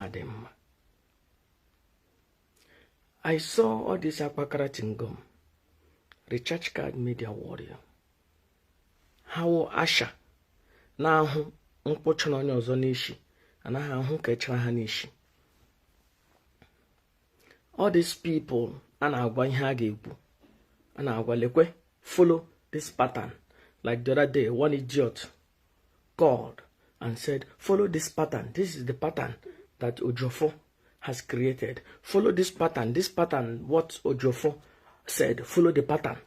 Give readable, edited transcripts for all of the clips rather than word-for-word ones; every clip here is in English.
adem. I saw all this Akpakara Tingom, recharge card media warrior. How Asha now unpochon on your zonishi, and I have hanishi. All these people, and I follow this pattern. Like the other day, one idiot called and said, follow this pattern. This is the pattern that Ejiofor has created. Follow this pattern. This pattern, what Ejiofor said, follow the pattern.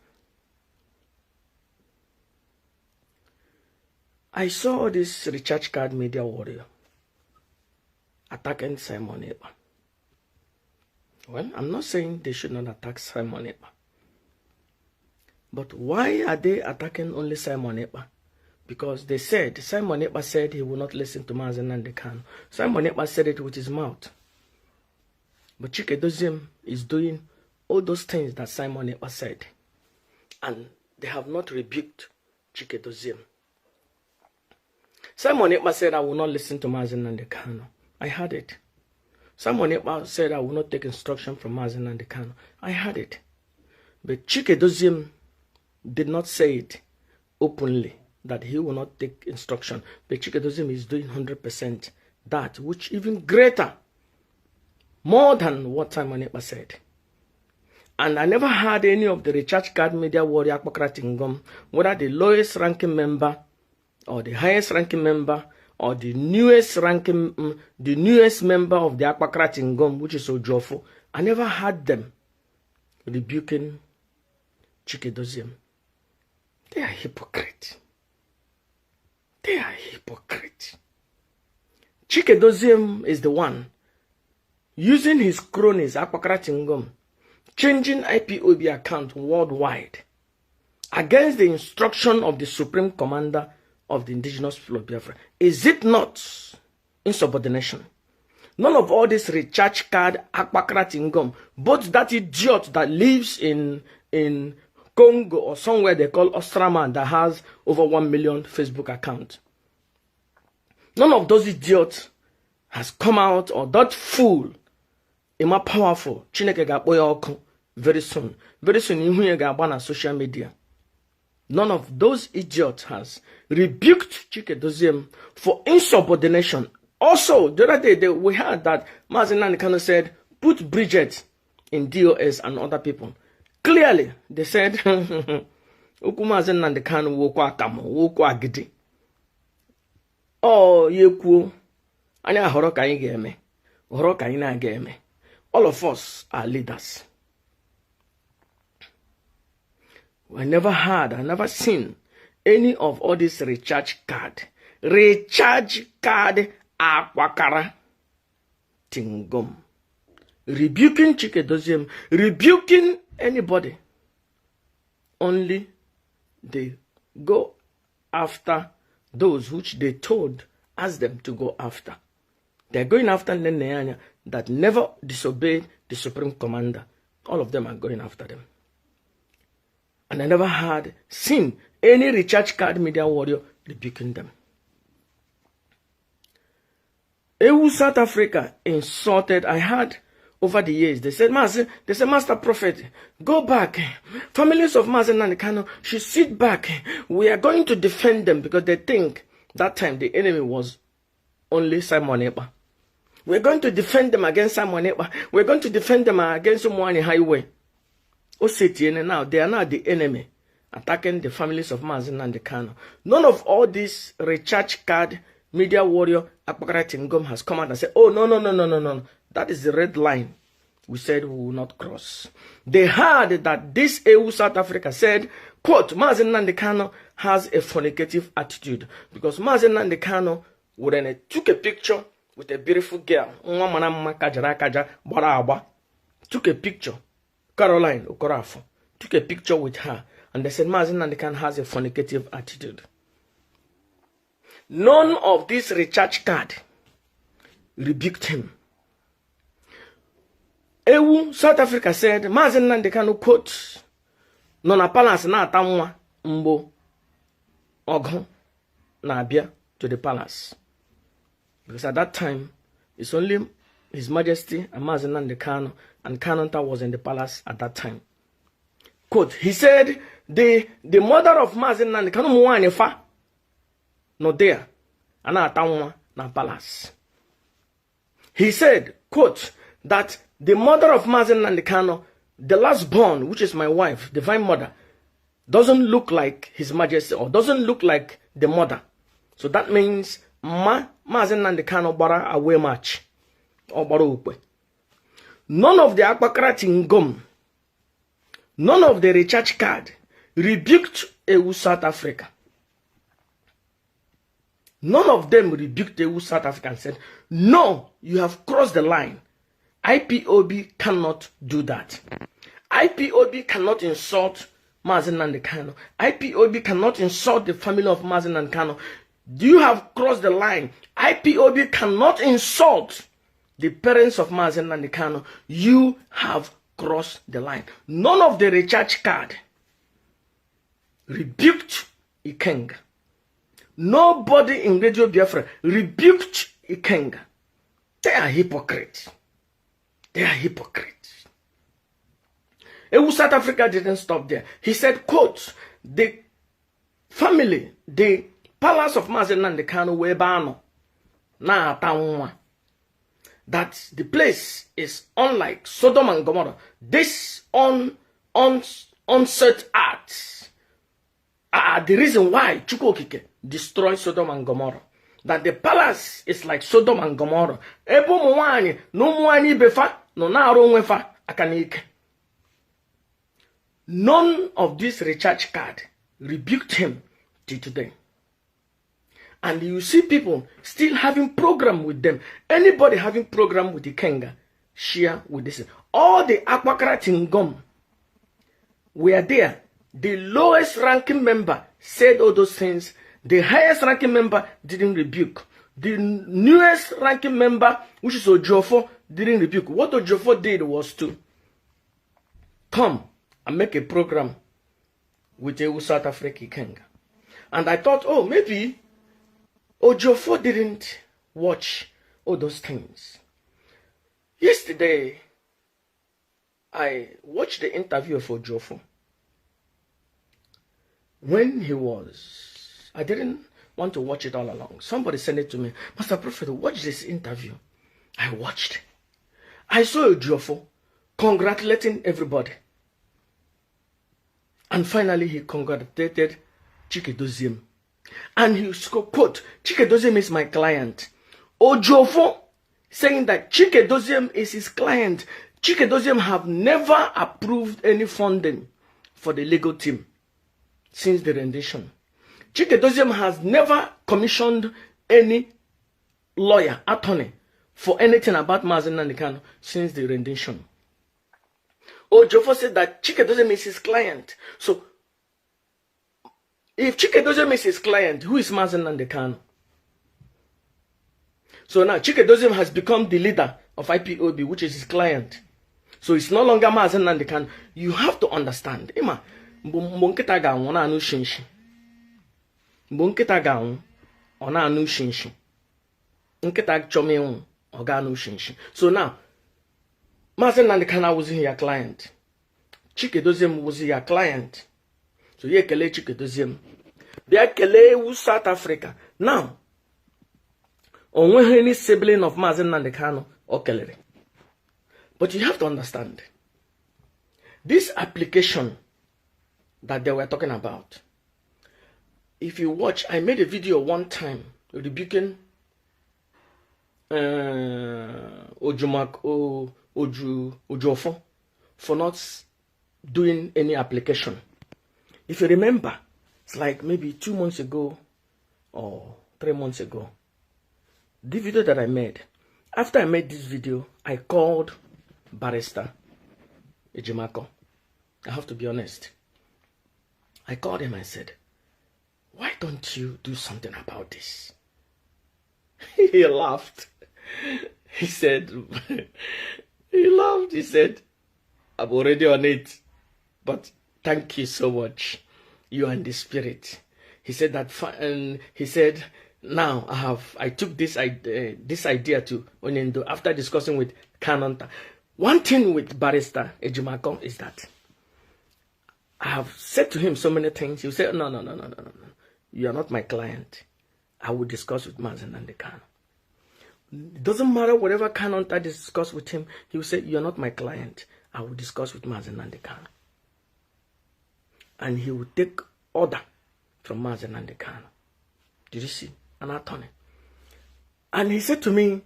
I saw this recharge card media warrior attacking Simon Ekpa. Well, I'm not saying they should not attack Simon Ekpa. But why are they attacking only Simon Ekpa? Because they said, Simon Ekpa said he will not listen to Mazi Nnamdi Kanu. Simon Ekpa said it with his mouth. But Chike Doziem is doing all those things that Simon Ekpa said. And they have not rebuked Chike Doziem. Simon Ekpa said, I will not listen to Mazi Nnamdi Kanu. I heard it. Simon Ekpa said, I will not take instruction from Mazi Nnamdi Kanu. I heard it. But Chike Doziem did not say it openly, that he will not take instruction. But Chike Doziem is doing 100% that, which even greater, more than what Simon Ekpa said. And I never heard any of the recharge card media warrior Akpakara Tingom, whether the lowest ranking member, or the highest ranking member, or the newest ranking, the newest member of the Akpakara Tingom, which is Ejiofor. I never heard them rebuking Chike Doziem. They are hypocrites. They are hypocrites. Chike Doziem is the one using his cronies, Akpakara Tingom, changing IPOB account worldwide against the instruction of the Supreme Commander of the indigenous people of Biafra. Is it not insubordination? None of all this recharge card Akpakara Tingom, both that idiot that lives in Congo or somewhere they call Ostraman that has over 1 million Facebook account. None of those idiots has come out, or that fool, Ima powerful, Chineke ga-akpọ very soon. Very soon, you ga on social media. None of those idiots has rebuked Chike Doziem for insubordination. Also, the other day, we heard that Mazi Nnamdi Kanu said, put Bridget in DOS and other people. Clearly, they said, Mazi Nnamdi Kanu wokwa akamo, wokwa agidi. Oh, yekwu, anya horo ka anyị ga-eme, horo ka anyị na-ga-eme. All of us are leaders. I never heard, I never seen any of all this recharge card Akpakara Tingom, rebuking Chike Doziem, rebuking anybody. Only they go after those which they told, ask them to go after. They're going after Nene that never disobeyed the Supreme Commander. All of them are going after them. And I never had seen any recharge card media warrior rebuking them. South Africa insulted. I heard over the years, they said, Master Prophet, go back. Families of Mazi Nnamdi Kanu should sit back. We are going to defend them, because they think that time the enemy was only Simon Ekpa. We're going to defend them against Simon Ekpa. We're going to defend them against Umwani Highway. Now, they are now the enemy, attacking the families of Mazi Nnamdi Kanu. None of all this recharge card media warrior Akpakara Tingom has come out and said, oh, no. That is the red line we said we will not cross. They heard that this South Africa said, quote, Mazi Nnamdi Kanu has a fornicative attitude. Because Mazi Nnamdi Kanu took a picture with a beautiful girl. Took a picture. Caroline Okorafo took a picture with her. And they said Mazi Nnamdi Kanu has a fornicative attitude. None of this recharge card rebuked him. South Africa said, Mazi Nnamdi Kanu quote, Nona palace na atamwa mbo ogun na abia to the palace. Because at that time, it's only His Majesty and Mazi Nnamdi Kanu, and Kanonta was in the palace at that time. Quote, he said, the mother of Mazi Nnamdi Kanu Muwanefa, no there, and Atanwa na palace. He said, quote, that the mother of Mazi Nnamdi Kanu, the last born, which is my wife, Divine Mother, doesn't look like His Majesty or doesn't look like the mother. So that means Mazi Nnamdi Kanu bara away match. None of the Akbakrati Ngom, none of the recharge card rebuked EU South Africa. None of them rebuked EU South Africa and said, no, you have crossed the line. IPOB cannot do that. IPOB cannot insult Mazi Nnamdi Kanu. IPOB cannot insult the family of Mazi Nnamdi Kanu. You have crossed the line. IPOB cannot insult the parents of Mazi Nnamdi Kanu. You have crossed the line. None of the recharge card rebuked Ikenga. Nobody in Radio Biafra rebuked Ikenga. They are hypocrites. They are hypocrites. South Africa didn't stop there. He said, quote, the family, the palace of Mazi Nnamdi Kanu webano na atanwa. That the place is unlike Sodom and Gomorrah. This unset acts are the reason why Chukwokike destroyed Sodom and Gomorrah. That the palace is like Sodom and Gomorrah. Ebo mwani no mwani befa no na aronwefa akanike. None of this recharge card rebuked him till today. And you see people still having program with them. Anybody having program with the Kenga, share with this. All the Akwakara Tingom were there. The lowest ranking member said all those things. The highest ranking member didn't rebuke. The newest ranking member, which is Ejiofor, didn't rebuke. What Ejiofor did was to come and make a program with a South African Kenga. And I thought, oh, maybe Ejiofor didn't watch all those things. Yesterday, I watched the interview of Ejiofor. When he was, I didn't want to watch it all along. Somebody sent it to me. Master Prophet, watch this interview. I watched. I saw Ejiofor congratulating everybody. And finally, he congratulated Chikedoziem. And he quote, Chikedoziem is my client. Ejiofor saying that Chikedoziem is his client. Chikedoziem have never approved any funding for the legal team since the rendition. Chikedoziem has never commissioned any lawyer, attorney, for anything about Mazi Nnamdi Kanu since the rendition. Ejiofor said that Chikedoziem is his client. So, if Chikedoziem is his client, who is Mazi Nnamdi Kanu? So now Chikedoziem has become the leader of IPOB, which is his client. So it's no longer Mazi Nnamdi Kanu. You have to understand. Ima, mbonketa ga ona anu shinshi. Mbonketa ga ona anu shinshi. Nketa chome oga anu shinshi. So now, Mazi Nnamdi Kanu was your client. Chikedoziem was your client. So ye kele Chikedoziem. Bia kele wu South Africa. Now, onwe any sibling of Mazi Nnamdi Kanu or kelere. But you have to understand, this application that they were talking about, if you watch, I made a video one time rebuking Ejiofor for not doing any application. If you remember, it's like maybe 2 months ago or 3 months ago, the video that I made. After I made this video, I called Barrister Ejiofor. I have to be honest. I called him and said, why don't you do something about this? He laughed. He said, he laughed. He said, I'm already on it. But thank you so much. You are in the spirit. He said that, and he said, Now I took this idea to Onyendo after discussing with Kanonta. One thing with Barrister Ejiofor is that I have said to him so many things. He said, no. You are not my client. I will discuss with Mazen and the Kano. It doesn't matter whatever Kanonta discuss with him. He will say, you are not my client. I will discuss with Mazen and the Kano. And he will take order from Mazen and the Kano. Did you see? An attorney. And he said to me,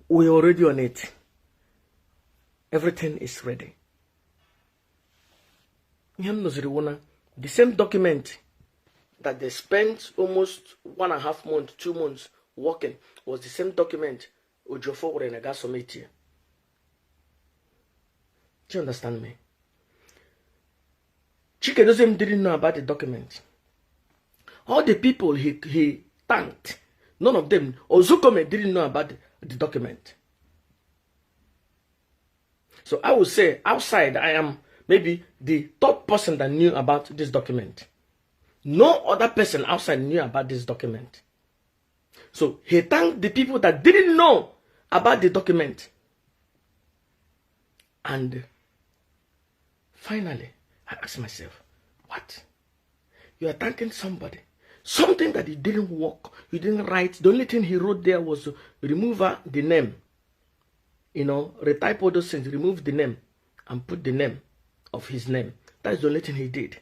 we're already on it. Everything is ready. The same document that they spent almost 1.5 months, 2 months working was the same document Ejiofor and Aga submit here. Do you understand me? Chike didn't know about the document. All the people he thanked, none of them, Ozukome didn't know about the document. So I would say outside I am maybe the third person that knew about this document. No other person outside knew about this document. So he thanked the people that didn't know about the document. And finally, I asked myself, what? You are thanking somebody. Something that he didn't work, he didn't write. The only thing he wrote there was to remove the name. You know, retype all those things, remove the name, and put the name of his name. That's the only thing he did.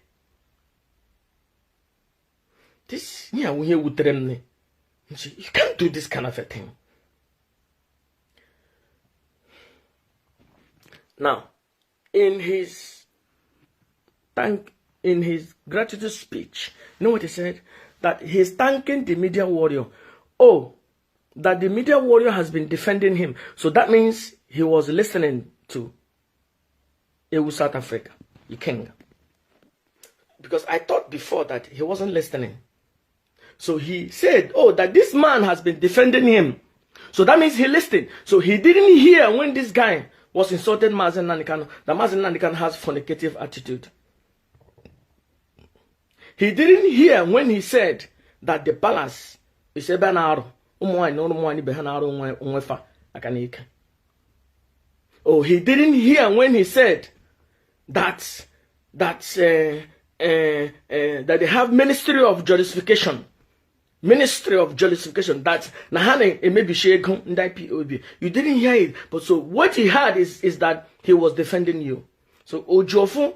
This, yeah, we hear with them. You can't do this kind of a thing. Now, in his gratitude speech, you know what he said? That he's thanking the media warrior. Oh, that the media warrior has been defending him. So that means he was listening to South Africa, the king. Because I thought before that he wasn't listening. So he said, oh, that this man has been defending him. So that means he listened. So he didn't hear when this guy was insulting Mazen Nandikano. That Mazen Nandikano has fornicative attitude. He didn't hear when he said that the palace is a banaro. Oh, he didn't hear when he said that they have Ministry of Justification. Ministry of Justification. That you didn't hear it, but so what he heard is that he was defending you. So Ejiofor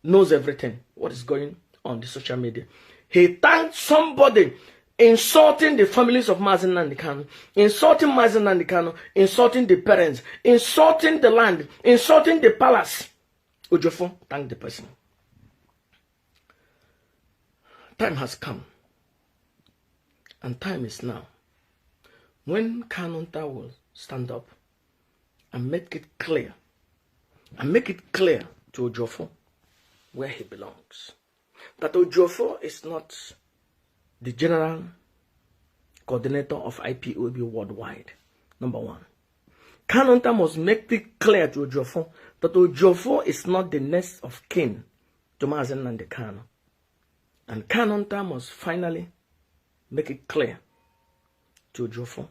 knows everything. What is going on the social media? He thanked somebody insulting the families of Mazen Nandikano, insulting Mazen Nandikano, insulting the parents, insulting the land, insulting the palace. Ejiofor thanked the person. Time has come. And time is now. When Kanonta will stand up and make it clear, to Ejiofor where he belongs. That Ejiofor is not the general coordinator of IPOB worldwide. Number one. Kanonta must make it clear to Ejiofor that Ejiofor is not the next of kin to Mazen Nandikano. And Kanonta must finally make it clear to Ejiofor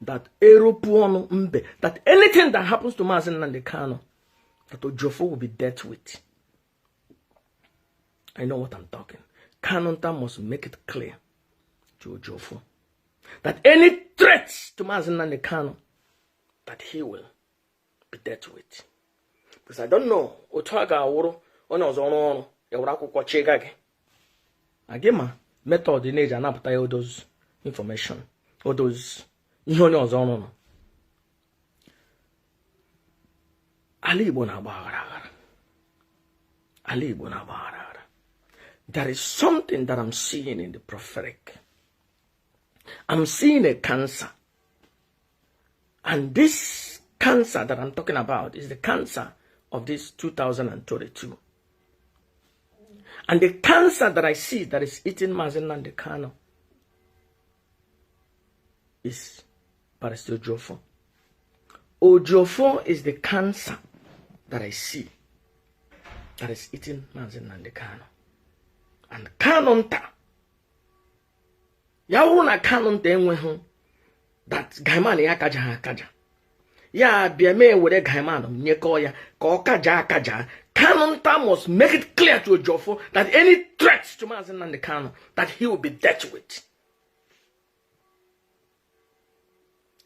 that that anything that happens to Mazen Nandikano, that Ejiofor will be dealt with. I know what I'm talking. Kanonta must make it clear to Ejiofor that any threats to Mazen Nandikano, that he will be dealt with. Because I don't know, Otaga Oro, Onozono, Yawako Chegage. Agema, method in age and up all those information, all those Ali Bonabara. There is something that I'm seeing in the prophetic. I'm seeing a cancer. And this cancer that I'm talking about is the cancer of this 2022. And the cancer that I see that is eating Mazen Nandikano is Barrister Ejiofor. Ejiofor is the cancer that I see that is eating Mazen Nandikano. And Kanonta Yahwuna canon then went home. That Gaiman Yakaja. Ya be a man with a Gaiman, Nyekoya, Kaja. Canon Tam must make it clear to Ejiofor that any threats to Mazen and the canon, that he will be dealt with.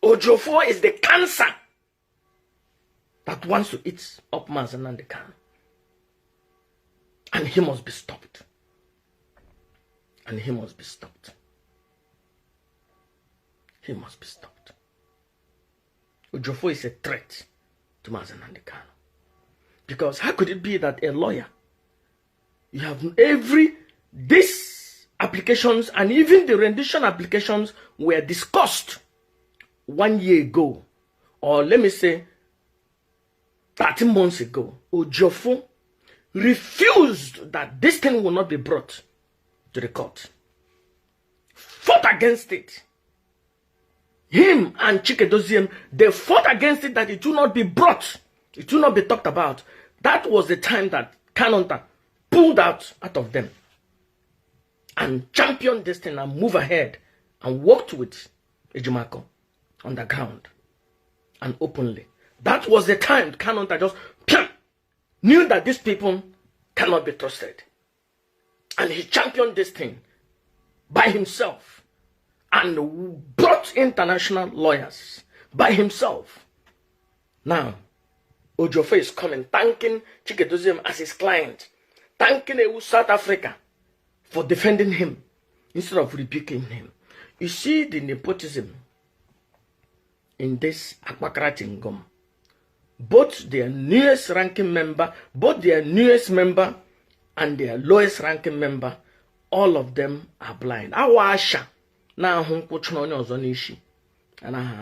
Ejiofor is the cancer that wants to eat up Mazen and the canon. And he must be stopped. And he must be stopped. He must be stopped. Ejiofor is a threat to Mazen and the canon. Because how could it be that a lawyer, you have these applications and even the rendition applications were discussed 1 year ago, or let me say 13 months ago. Ejiofor refused that this thing will not be brought to the court. Fought against it. Him and Chike Doziem, they fought against it that it will not be brought. It will not be talked about. That was the time that Kanonta pulled out of them and championed this thing and moved ahead and worked with Ejimako on the ground and openly. That was the time Kanonta just knew that these people cannot be trusted. And he championed this thing by himself and brought international lawyers by himself. Now, Ejiofor is coming, thanking Chike Doziem as his client, thanking South Africa for defending him instead of rebuking him. You see the nepotism in this Akbakara Tingom. Both their newest ranking member and their lowest ranking member, all of them are blind. Awasha na ahụ nkwụchụ onye ọzọ n'ishi. Anaghị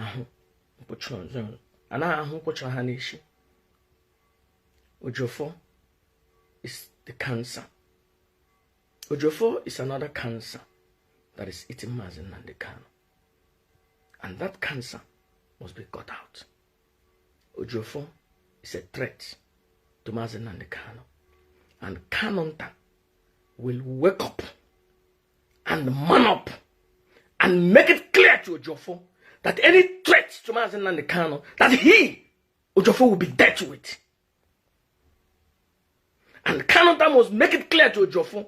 ahụ nkwụchụ ha n'ishi. Ejiofor is the cancer. Ejiofor is another cancer that is eating Mazen and the canon. And that cancer must be cut out. Ejiofor is a threat to Mazen and the canon. And Kanonta will wake up and man up and make it clear to Ejiofor that any threat to Mazen and the canon, that Ejiofor will be dealt with. And Kanonta must make it clear to Ejiofor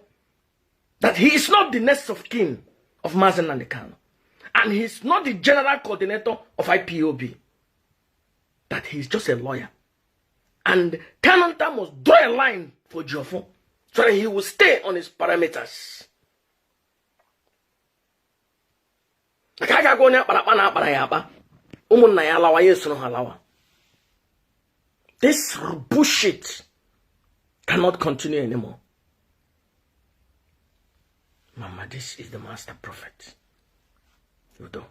that he is not the next of kin of Mazen and the canon. And he is not the general coordinator of IPOB. That he is just a lawyer. And Kanonta must draw a line for Ejiofor so that he will stay on his parameters. This bullshit cannot continue anymore. Mama, this is the master prophet. Udo.